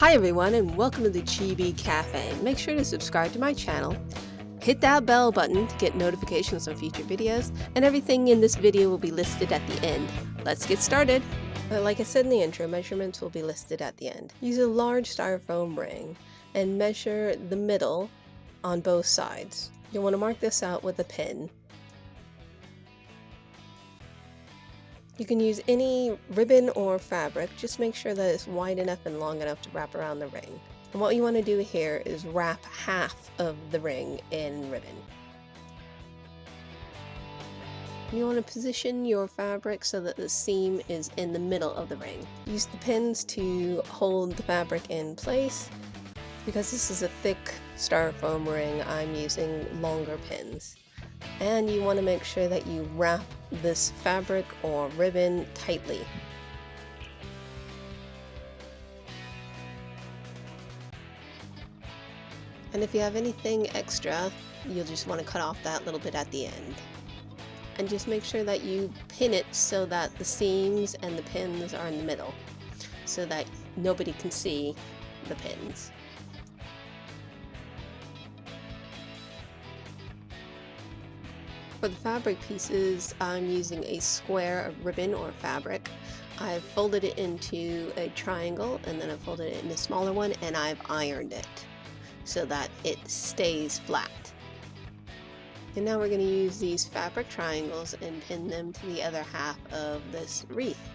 Hi everyone and welcome to the Chibi Cafe. Make sure to subscribe to my channel, hit that bell button to get notifications on future videos, and everything in this video will be listed at the end. Let's get started! Like I said in the intro, measurements will be listed at the end. Use a large styrofoam ring and measure the middle on both sides. You'll want to mark this out with a pin. You can use any ribbon or fabric, just make sure that it's wide enough and long enough to wrap around the ring. And what you want to do here is wrap half of the ring in ribbon. You want to position your fabric so that the seam is in the middle of the ring. Use the pins to hold the fabric in place. Because this is a thick styrofoam ring, I'm using longer pins. And you want to make sure that you wrap this fabric or ribbon tightly. And if you have anything extra, you'll just want to cut off that little bit at the end. And just make sure that you pin it so that the seams and the pins are in the middle, so that nobody can see the pins. For the fabric pieces, I'm using a square of ribbon or fabric. I've folded it into a triangle and then I've folded it into a smaller one and I've ironed it so that it stays flat. And now we're going to use these fabric triangles and pin them to the other half of this wreath.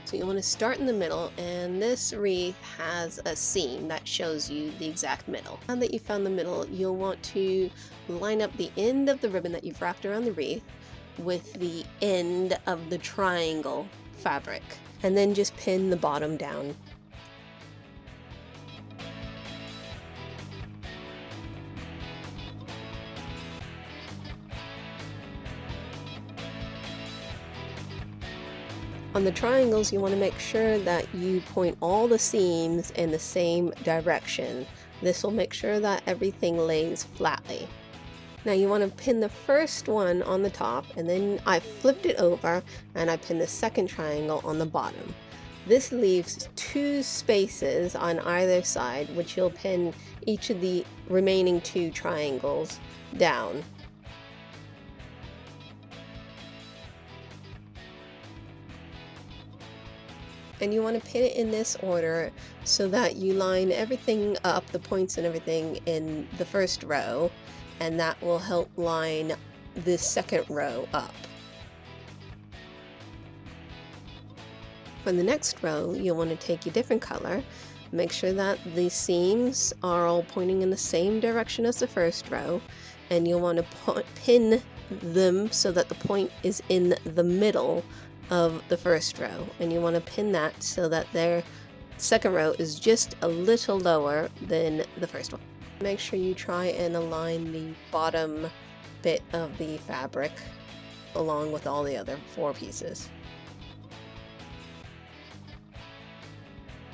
So you want to start in the middle, and this wreath has a seam that shows you the exact middle. Now that you found the middle, you'll want to line up the end of the ribbon that you've wrapped around the wreath with the end of the triangle fabric, and then just pin the bottom down. On the triangles, you want to make sure that you point all the seams in the same direction. This will make sure that everything lays flatly. Now you want to pin the first one on the top, and then I flipped it over and I pinned the second triangle on the bottom. This leaves two spaces on either side, which you'll pin each of the remaining two triangles down. And you want to pin it in this order so that you line everything up, the points and everything, in the first row, and that will help line the second row up. For the next row, you'll want to take a different color, make sure that the seams are all pointing in the same direction as the first row, and you'll want to pin them so that the point is in the middle of the first row, and you want to pin that so that their second row is just a little lower than the first one. Make sure you try and align the bottom bit of the fabric along with all the other four pieces.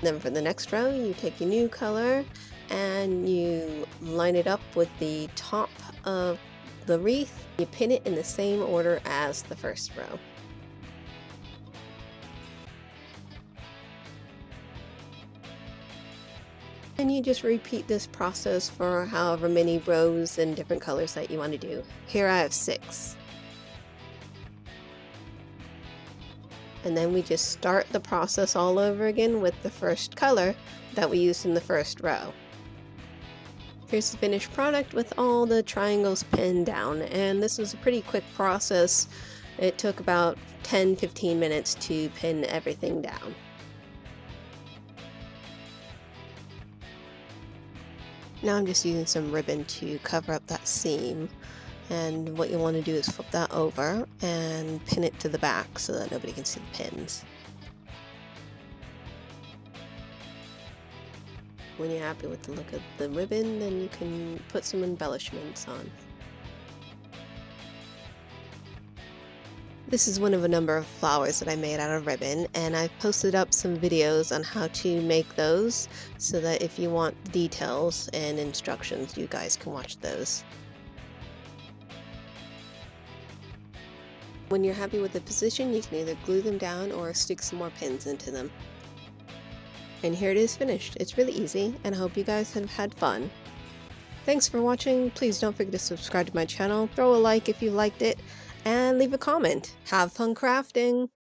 Then for the next row, you take your new color and you line it up with the top of the wreath. You pin it in the same order as the first row. And you just repeat this process for however many rows and different colors that you want to do. Here I have 6. And then we just start the process all over again with the first color that we used in the first row. Here's the finished product with all the triangles pinned down, and this was a pretty quick process. It took about 10-15 minutes to pin everything down. Now I'm just using some ribbon to cover up that seam, and what you want to do is flip that over and pin it to the back so that nobody can see the pins. When you're happy with the look of the ribbon, then you can put some embellishments on. This is one of a number of flowers that I made out of ribbon, and I've posted up some videos on how to make those so that if you want details and instructions, you guys can watch those. When you're happy with the position, you can either glue them down or stick some more pins into them. And here it is finished. It's really easy, and I hope you guys have had fun. Thanks for watching. Please don't forget to subscribe to my channel, throw a like if you liked it, and leave a comment. Have fun crafting!